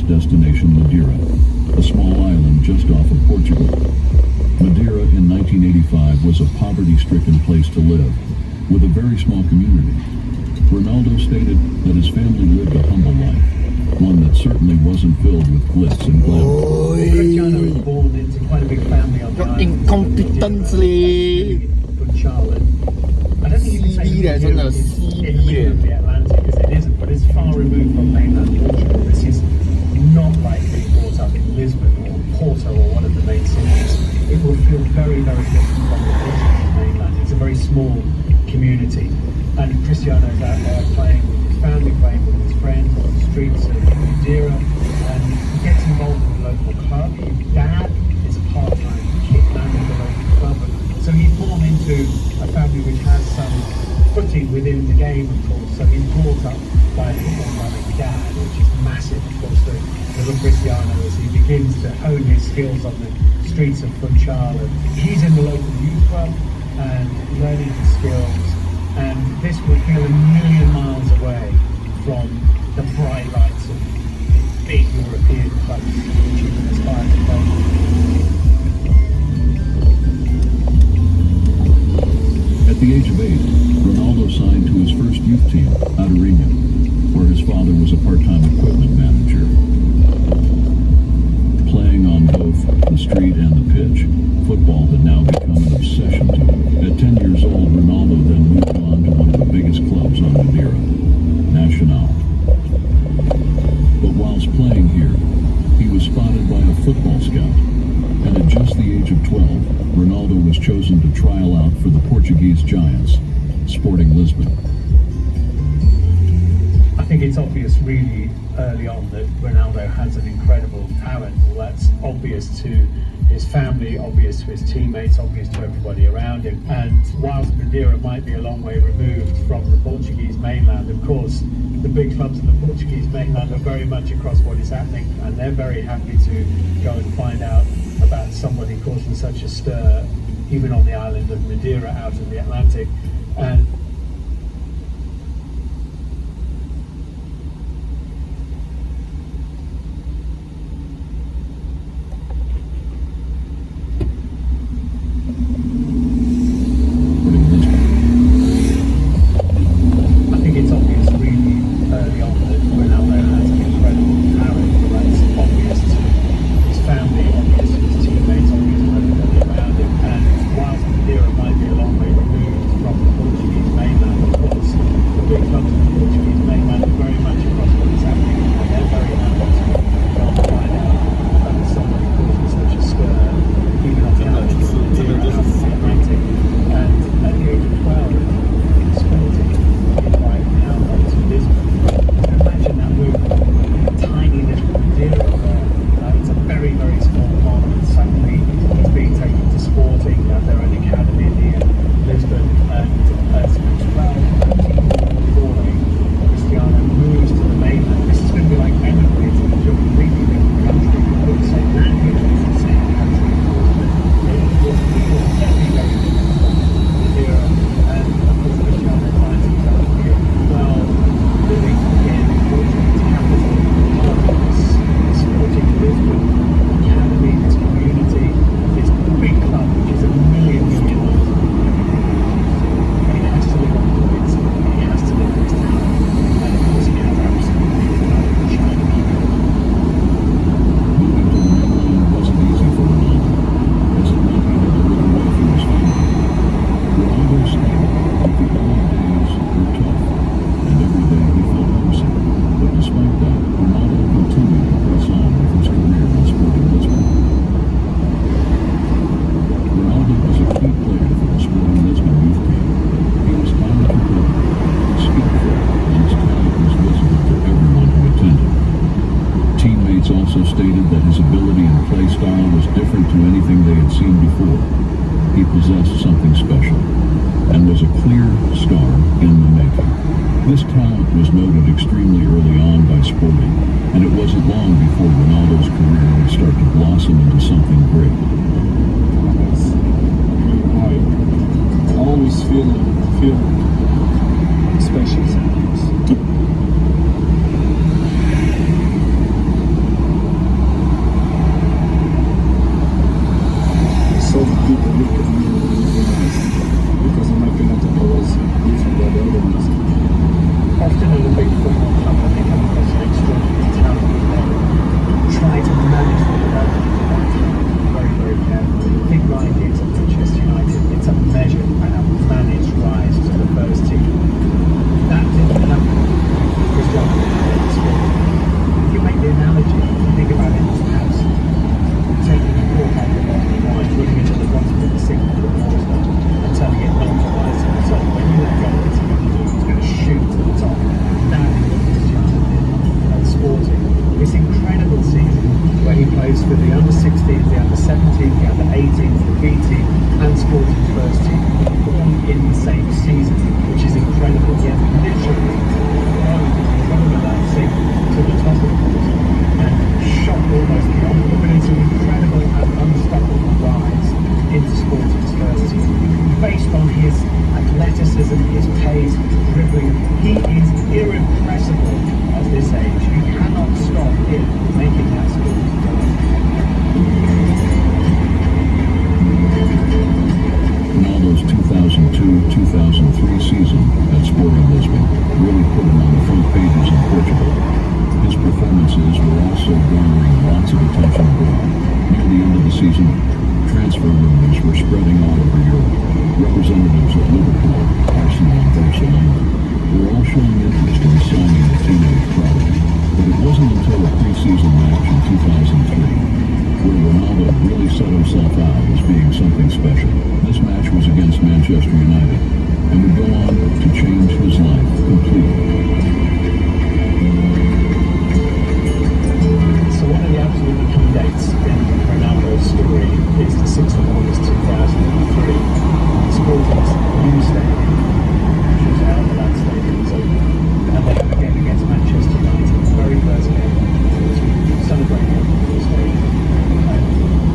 destination Madeira, a small island just off of Portugal. Madeira in 1985 was a poverty-stricken place to live, with a very small community. Ronaldo stated that his family lived a humble life, one that certainly wasn't filled with glitz and glamour. Cristiano was born into quite a big family on the island. Incompetently. Charlotte. I don't think you can say CB it's in the Atlantic, because it isn't, but it's far removed from mainland Portugal. This is not like being brought up in Lisbon or Porto or one of the main cities. It will feel very, very different from the Portuguese mainland. It's a very small community. And Cristiano's out there playing with his family, playing with his friends on the streets of Madeira, and he gets involved with the local club. His dad is a part-time kit man with the local club. So he's born into a family which has some footing within the game, of course. So he's brought up by a football club his dad, which is massive, of course, for little Cristiano as he begins to hone his skills on the streets of Funchal. And he's in the local youth club and learning his skills. And this would feel a million miles away from the bright lights of the big European clubs which you can aspire to play. At the age of 8, Ronaldo signed to his first youth team, Adorinha, where his father was a part-time equipment manager. Playing on both the street and the pitch, football had now become an obsession to him. At 10 years old, Ronaldo then moved on to one of the biggest clubs on Madeira, Nacional. But whilst playing here, he was spotted by a football scout, and at just the age of 12, Ronaldo was chosen to trial out for the Portuguese giants, Sporting Lisbon. I think it's obvious really early on that Ronaldo has an incredible talent. Well, that's obvious to his family, obvious to his teammates, obvious to everybody around him. And whilst Madeira might be a long way removed from the Portuguese mainland, of course, the big clubs of the Portuguese mainland are very much across what is happening, and they're very happy to go and find out about somebody causing such a stir, even on the island of Madeira out in the Atlantic. And also stated that his ability and play style was different to anything they had seen before. He possessed something special and was a clear star in the making. This talent was noted extremely early on by Sporting, and it wasn't long before Ronaldo's career would start to blossom into something great. I always feel special sometimes. athleticism, his pace, dribbling. He is irrepressible at this age. You cannot stop him making that score. Ronaldo's 2002-2003 season at Sporting Lisbon really put him on the front pages in Portugal. His performances were also garnering lots of attention abroad. Near the end of the season, transfer rumors were spreading all over Europe. Representatives of Liverpool, Arsenal, and Barcelona were all showing interest in signing the teenage prodigy. But it wasn't until a pre-season match in 2003 where Ronaldo really set himself out as being something special. This match was against Manchester United and would go on to change his life completely. So one of the absolutely key dates in Ronaldo's story is the 6th of August 2003. Sporting's new stadium, which was out of that stadium, was open, and they have a game against Manchester United. The very first game to celebrate the opening of the stadium.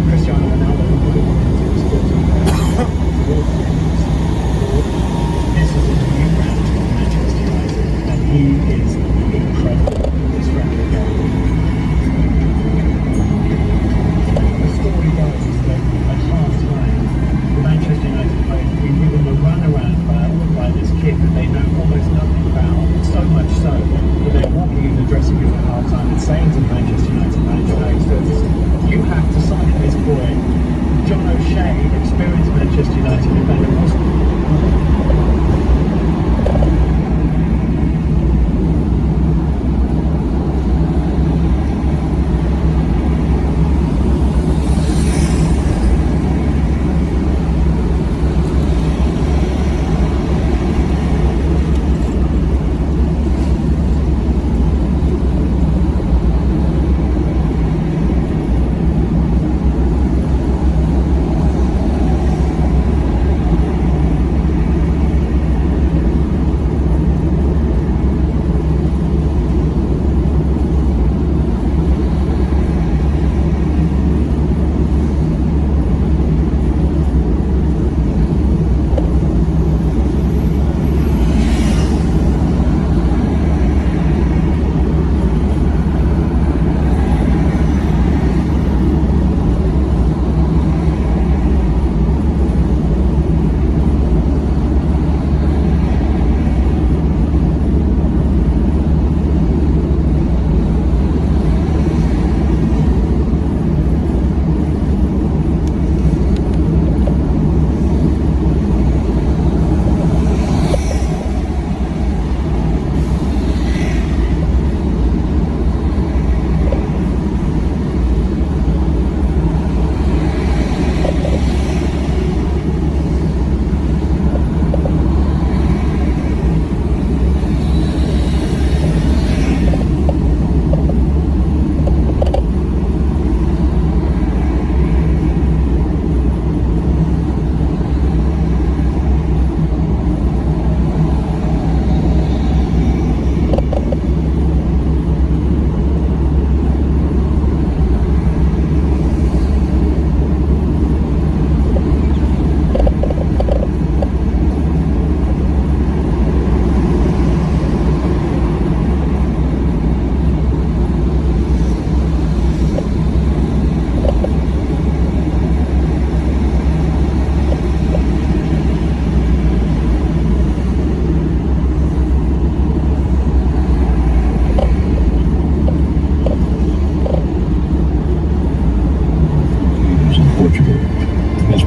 Cristiano Ronaldo was Sporting. This is a new brand for Manchester United, and he is incredible at this friendly game. The story goes that at half-time, the Manchester United players have been given a runaround by this kid that they know almost nothing about. So much so that they're walking in the dressing room at half-time and saying to the Manchester United manager, Alex Ferguson, you have to sign this boy. John O'Shea, experienced Manchester United defender,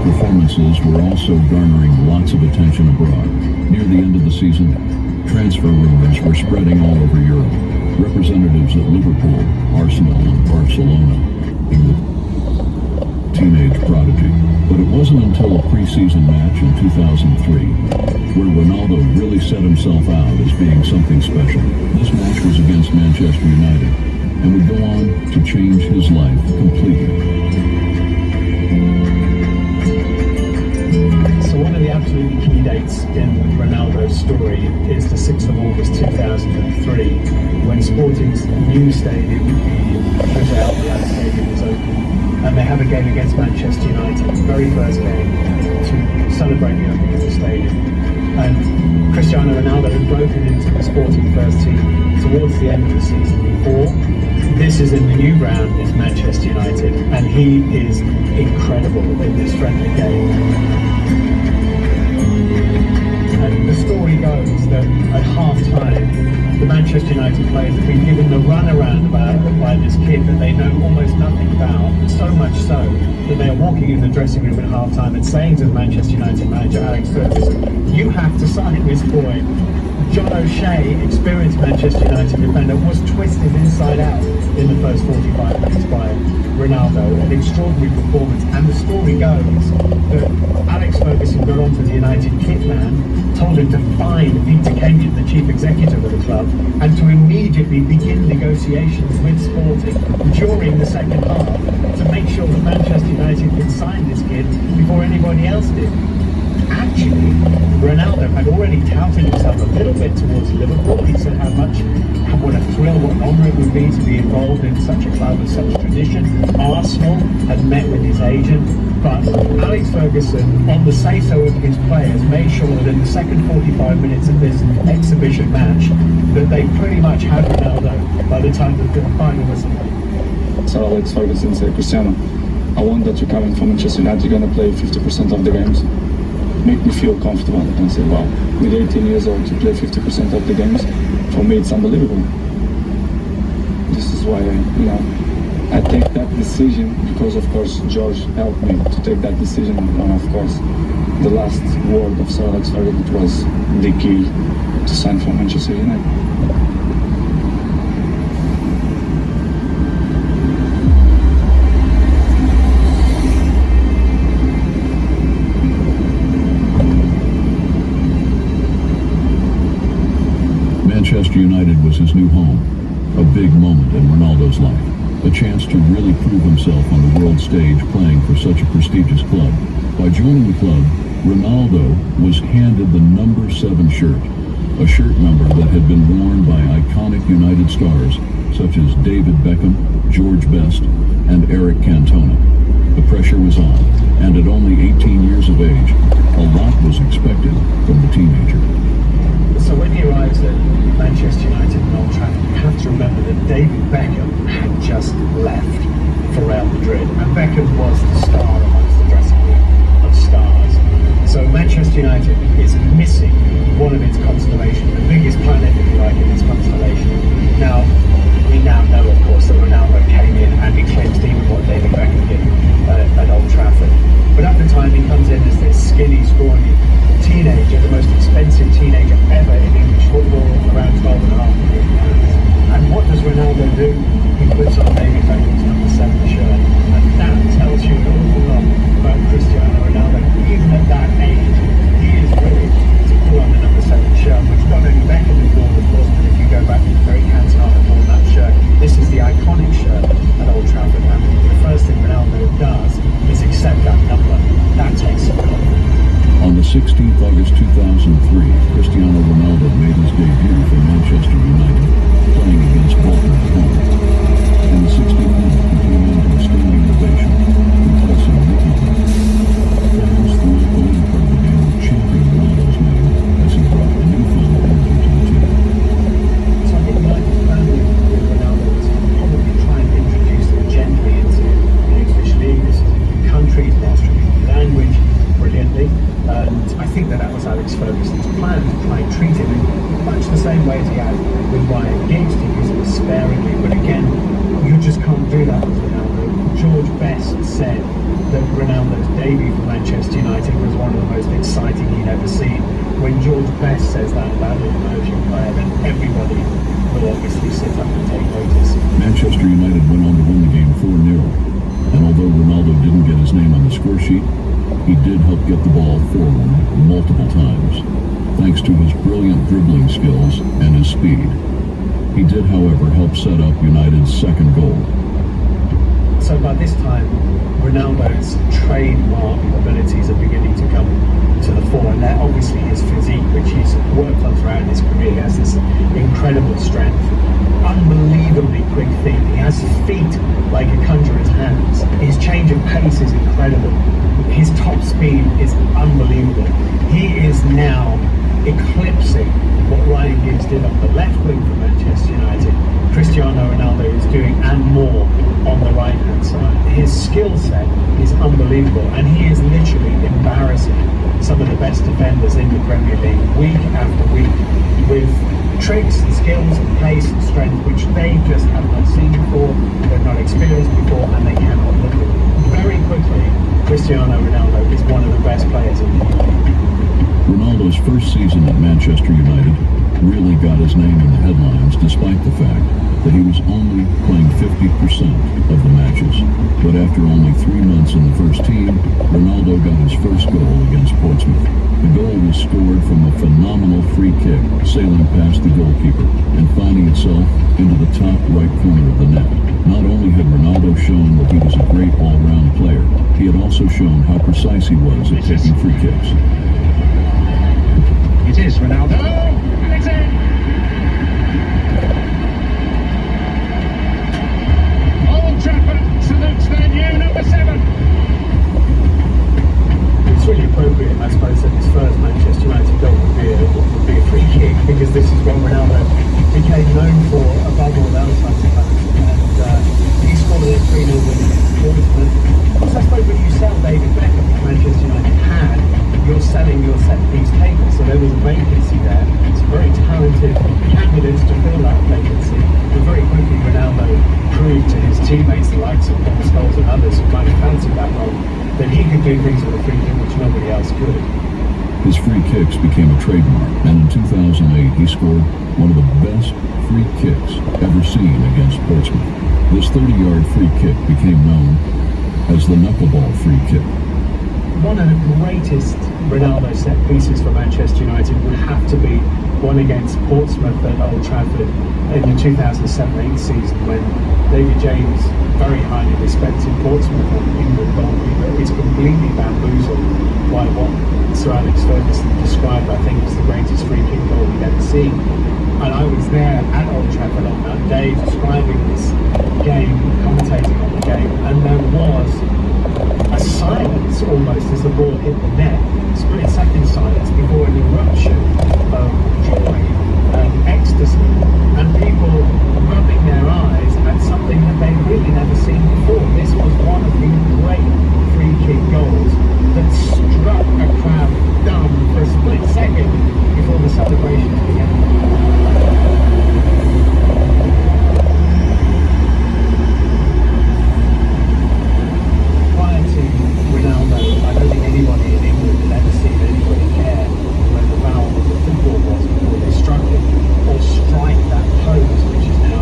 performances were also garnering lots of attention abroad. Near the end of the season, transfer rumors were spreading all over Europe. Representatives at Liverpool, Arsenal, and Barcelona in the teenage prodigy. But it wasn't until a preseason match in 2003 where Ronaldo really set himself out as being something special. This match was against Manchester United and would go on to change his life completely. So one of the absolutely key dates in Ronaldo's story is the 6th of August 2003, when Sporting's new stadium, the José Alvalade Stadium, is open, and they have a game against Manchester United, the very first game to celebrate the opening of the stadium. And Cristiano Ronaldo had broken into the sporting first team towards the end of the season before. This is in the new ground, is Manchester United, and he is incredible in this friendly game. And the story goes that at half-time, the Manchester United players have been given the runaround by this kid that they know almost nothing about, so much so that they are walking in the dressing room at half-time and saying to the Manchester United manager, Alex Ferguson, you have to sign this boy. John O'Shea, experienced Manchester United defender, was twisted inside out in the first 45 minutes by Ronaldo. An extraordinary performance. And the story goes that Alex Ferguson got onto the United kit man, told him to find Peter Kenyon, the chief executive of the club, and to immediately begin negotiations with Sporting during the second half to make sure that Manchester United could sign this kid before anybody else did. Actually, Ronaldo had already touted himself a little bit towards Liverpool. He said what a thrill, what honour it would be to be involved in such a club with such tradition. Arsenal had met with his agent, but Alex Ferguson, on the say-so of his players, made sure that in the second 45 minutes of this exhibition match, that they pretty much had Ronaldo by the time that the final whistle. So Alex Ferguson said, Cristiano, I want that you're coming from Manchester United, you're going to play 50% of the games. Make me feel comfortable. And I said, wow, with 18 years old to play 50% of the games, for me it's unbelievable. This is why I take that decision because of course George helped me to take that decision, and of course the last word of Sir Alex Ferguson was the key to sign for Manchester United. Manchester United was his new home, a big moment in Ronaldo's life, a chance to really prove himself on the world stage playing for such a prestigious club. By joining the club, Ronaldo was handed the number 7 shirt, a shirt number that had been worn by iconic United stars such as David Beckham, George Best, and Eric Cantona. The pressure was on, and at only 18 years of age, a lot was expected from the teenager. So when he arrives at Manchester United and Old Trafford, you have to remember that David Beckham had just left for Real Madrid, and Beckham was the star amongst the dressing room of stars. So Manchester United is missing one of its constellations, the biggest planet, if you like, in its constellation. Now, we now know, of course, that Ronaldo came in and eclipsed even what David Beckham did at Old Trafford. But at the time, he comes in as this skinny, scrawny teenager, the most expensive teenager ever in English football, around £12.5 million. And what does Ronaldo do? He puts on David Beckham's number 7 shirt, and that tells you an awful lot about Cristiano Ronaldo. Even at that age, he is willing to pull on the number 7 shirt, which not only Beckham had worn, of course, but if you go back to Eric Cantona had worn that shirt. This is the iconic shirt at Old Trafford, and the first thing Ronaldo does is accept that number. That takes some confidence. On the 16th August 2003, Cristiano Ronaldo made his debut for Manchester United, playing against Bolton at home. In the 16th minute, he came into a standing ovation, impulsing Ricky Fans throughout the later part of the game were chanting Ronaldo's name as he brought a newfound energy to the team. So I think my family with Ronaldo was probably trying to introduce him gently into the English league. This is a new country, he's mastering the language brilliantly. And I think that was Alex Ferguson's plan, to try and treat him in much the same way as he had with Ryan Giggs, to use him sparingly. But again, you just can't do that with Ronaldo. George Best said that Ronaldo's debut for Manchester United was one of the most exciting he'd ever seen. When George Best says that about an emerging player, then everybody will obviously sit up and take notice. Manchester United went on to win the game 4-0, and although Ronaldo didn't get his name on the score sheet, he did help get the ball forward multiple times, thanks to his brilliant dribbling skills and his speed. He did, however, help set up United's second goal. So by this time, Ronaldo's trademark abilities are beginning to come to the fore, and they're obviously his physique, which he's worked on throughout his career. He has this incredible strength, unbelievably quick feet. He has feet like a conjurer's hands. His change of pace is incredible. His top speed is unbelievable. He is now eclipsing what Ryan Giggs did on the left wing for Manchester United. Cristiano Ronaldo is doing and more on the right hand side. His skill set is unbelievable, and he is literally embarrassing some of the best defenders in the Premier League week after week with tricks and skills and pace and strength which they just have not seen before, they've not experienced before, and they cannot look at. Very quickly, Cristiano Ronaldo is one of the best players in the league. Ronaldo's first season at Manchester United really got his name in the headlines despite the fact that he was only playing 50% of the matches. But after only 3 months in the first team, Ronaldo got his first goal against Portsmouth. The goal was scored from a phenomenal free kick, sailing past the goalkeeper and finding itself into the top right corner of the net. Not only had Ronaldo shown that he was a great all-round player, he had also shown how precise he was at taking free kicks. It is Ronaldo, and it's in! Old Trafford salutes their new number 7. It's really appropriate, I suppose, that his first Manchester United goal would be a free kick, because this is what Ronaldo became known for above all else, I suppose. And he scored a 3-0 win against Portsmouth. Also, I suppose when you sell David Beckham, Manchester United had, you're selling your set-piece taker, so there was a vacancy there. Some very talented candidates to fill that vacancy. But very quickly, Ronaldo proved to his teammates, the likes of Paul Scholes and others who might have fancied that role, that he could do things with a free kick which nobody else could. His free kicks became a trademark, and in 2008 he scored one of the best free kicks ever seen against Portsmouth. This 30-yard free kick became known as the knuckleball free kick. One of the greatest Ronaldo set pieces for Manchester United would have to be one against Portsmouth at Old Trafford in the 2007-8 season, when David James, very highly respected Portsmouth and England goalkeeper, is completely bamboozled by what Sir Alex Ferguson described, I think, as the greatest free kick goal he'd ever seen. And I was there at Old Trafford on that day describing this game, commentating on the game, and there was a silence almost as the ball hit the net, split-second silence before an eruption of joy and ecstasy, and people rubbing their eyes at something that they'd really never seen before. This was one of the great free kick goals that struck a crowd dumb for a split second before the celebrations began. Ronaldo, I don't think anybody in England had ever seen anybody care where the valve of the football was before they struck it, or strike that pose which is now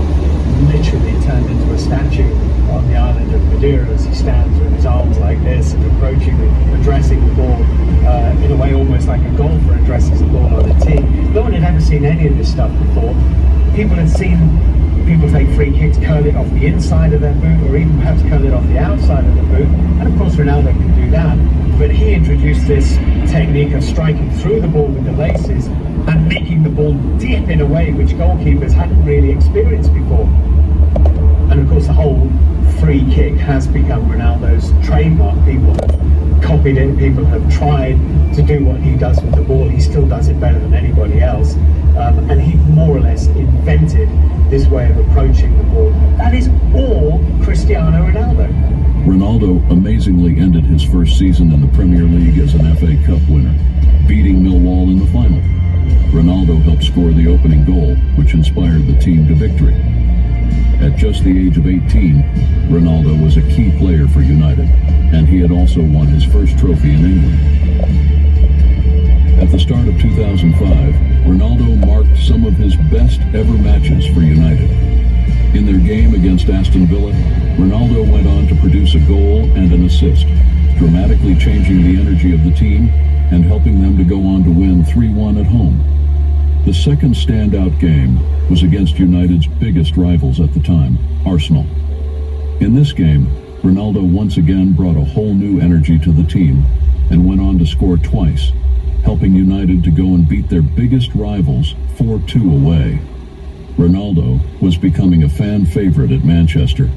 literally turned into a statue on the island of Madeira as he stands with his arms like this and addressing the ball in a way almost like a golfer addresses the ball on a tee. No one had ever seen any of this stuff before. People had seen people take free kicks, curl it off the inside of their boot, or even perhaps curl it off the outside of the boot. And of course Ronaldo can do that. But he introduced this technique of striking through the ball with the laces and making the ball dip in a way which goalkeepers hadn't really experienced before. And of course the whole free kick has become Ronaldo's trademark. People have copied it, people have tried to do what he does with the ball. He still does it better than anybody else. And he more or less invented this way of approaching the ball. That is all Cristiano Ronaldo. Ronaldo amazingly ended his first season in the Premier League as an FA Cup winner, beating Millwall in the final. Ronaldo helped score the opening goal, which inspired the team to victory. At just the age of 18, Ronaldo was a key player for United, and he had also won his first trophy in England. At the start of 2005, Ronaldo marked some of his best ever matches for United. In their game against Aston Villa, Ronaldo went on to produce a goal and an assist, dramatically changing the energy of the team and helping them to go on to win 3-1 at home. The second standout game was against United's biggest rivals at the time, Arsenal. In this game, Ronaldo once again brought a whole new energy to the team and went on to score twice, helping United to go and beat their biggest rivals 4-2 away. Ronaldo was becoming a fan favorite at Manchester,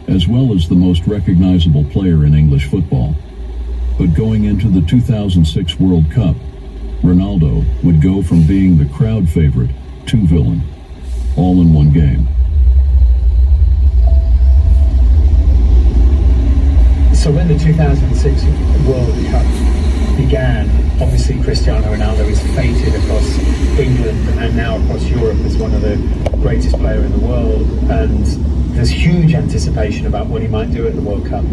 as well as the most recognizable player in English football. But going into the 2006 World Cup, Ronaldo would go from being the crowd favorite to villain, all in one game. So when the 2006 World Cup began, obviously Cristiano Ronaldo is fated across England and now across Europe as one of the greatest players in the world, and there's huge anticipation about what he might do at the World Cup.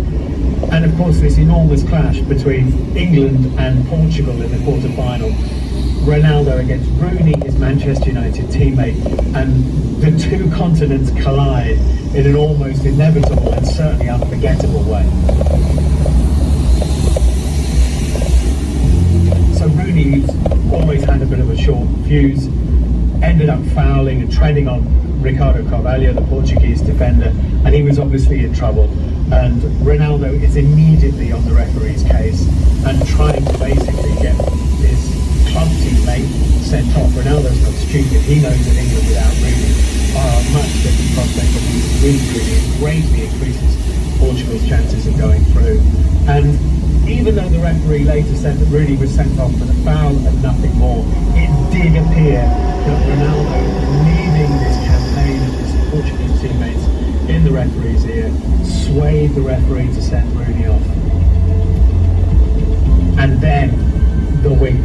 And of course this enormous clash between England and Portugal in the quarter-final. Ronaldo against Rooney, his Manchester United teammate, and the two continents collide in an almost inevitable and certainly unforgettable way. So Rooney, who's always had a bit of a short fuse, ended up fouling and treading on Ricardo Carvalho, the Portuguese defender, and he was obviously in trouble. And Ronaldo is immediately on the referee's case and trying to basically get his club teammate sent off. Ronaldo's not stupid. He knows that England without Rooney are a much different prospect, but with Rooney it greatly increases Portugal's chances of going through. And even though the referee later said that Rooney was sent off for the foul and nothing more, it did appear that Ronaldo, leading this campaign of his Portuguese teammates in the referee's ear, swayed the referee to send Rooney off. And then the wink,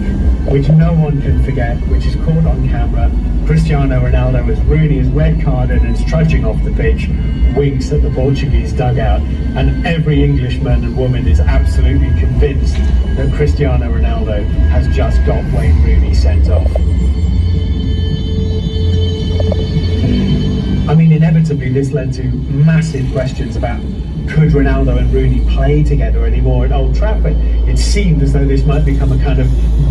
which no one can forget, which is caught on camera. Cristiano Ronaldo, as Rooney is red carded and is trudging off the pitch, winks at the Portuguese dugout, and every Englishman and woman is absolutely convinced that Cristiano Ronaldo has just got Wayne Rooney sent off. I mean, inevitably this led to massive questions about could Ronaldo and Rooney play together anymore at Old Trafford. It seemed as though this might become a kind of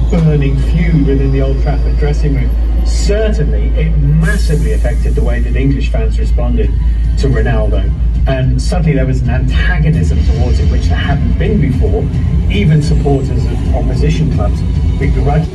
burning feud within the Old Trafford dressing room. Certainly, it massively affected the way that English fans responded to Ronaldo. And suddenly there was an antagonism towards him which there hadn't been before. Even supporters of opposition clubs begrudged.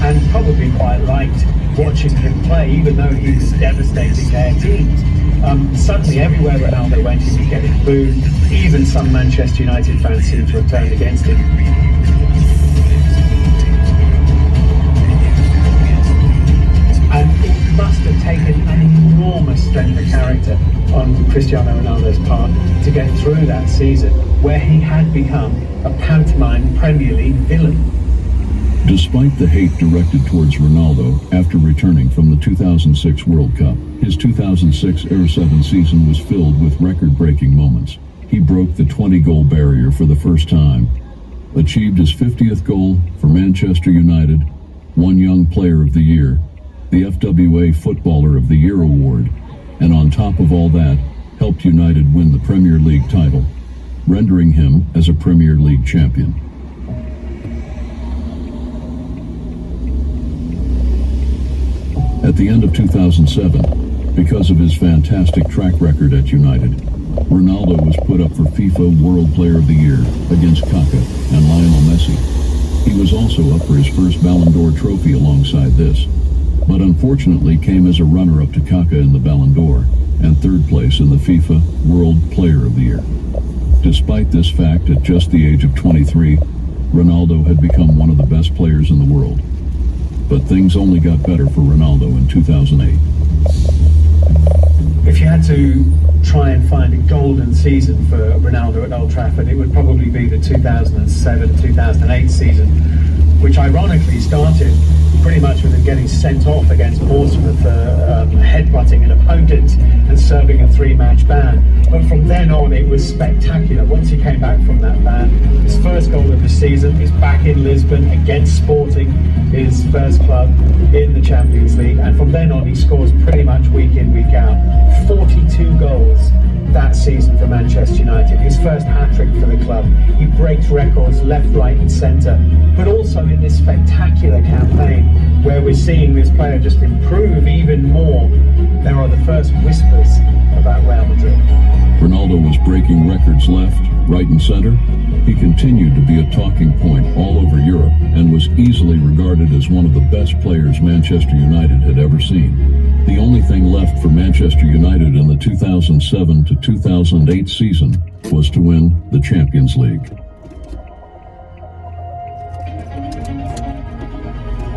And probably quite liked watching him play, even though he was devastating their teams. Suddenly, everywhere Ronaldo went, he was getting booed. Even some Manchester United fans seemed to have turned against him. And it must have taken an enormous strength of character on Cristiano Ronaldo's part to get through that season. where he had become a pantomime Premier League villain. Despite the hate directed towards Ronaldo after returning from the 2006 World Cup, his 2006 R7 season was filled with record-breaking moments. He broke the 20-goal barrier for the first time, achieved his 50th goal for Manchester United, won Young Player of the Year, the FWA Footballer of the Year award, and on top of all that, helped United win the Premier League title, rendering him as a Premier League champion. At the end of 2007, because of his fantastic track record at United, Ronaldo was put up for FIFA World Player of the Year against Kaká and Lionel Messi. He was also up for his first Ballon d'Or trophy alongside this, but unfortunately came as a runner-up to Kaká in the Ballon d'Or and third place in the FIFA World Player of the Year. Despite this fact, at just the age of 23, Ronaldo had become one of the best players in the world. But things only got better for Ronaldo in 2008. If you had to try and find a golden season for Ronaldo at Old Trafford, it would probably be the 2007-2008 season, which ironically started pretty much with him getting sent off against Portsmouth for headbutting an opponent and serving a 3-match ban. But from then on, it was spectacular. Once he came back from that ban, his first goal of the season is back in Lisbon against Sporting, his first club in the Champions League. And from then on, he scores pretty much week in, week out. 42 goals that season for Manchester United, his first hat-trick for the club. He breaks records left, right and centre, but also in this spectacular campaign where we're seeing this player just improve even more. There are the first whispers about Real Madrid. Ronaldo was breaking records left, right and centre. He continued to be a talking point all over Europe and was easily regarded as one of the best players Manchester United had ever seen. The only thing left for Manchester United in the 2007 to 2008 season was to win the Champions League.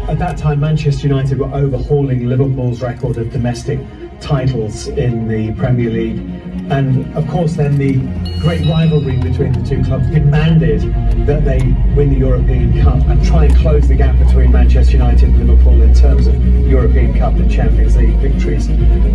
At that time, Manchester United were overhauling Liverpool's record of domestic titles in the Premier League. And of course then the great rivalry between the two clubs demanded that they win the European Cup and try and close the gap between Manchester United and Liverpool in terms of European Cup and Champions League victories.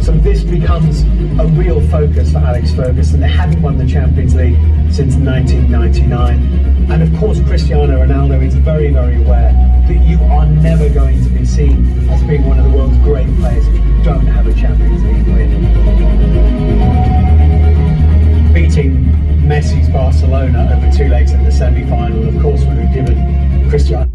So this becomes a real focus for Alex Ferguson. They haven't won the Champions League since 1999. And of course Cristiano Ronaldo is very, very aware that you are never going to be seen as being one of the world's great players if you don't have a Champions League win. Beating Messi's Barcelona over 2 legs in the semi-final, of course, would have given Cristiano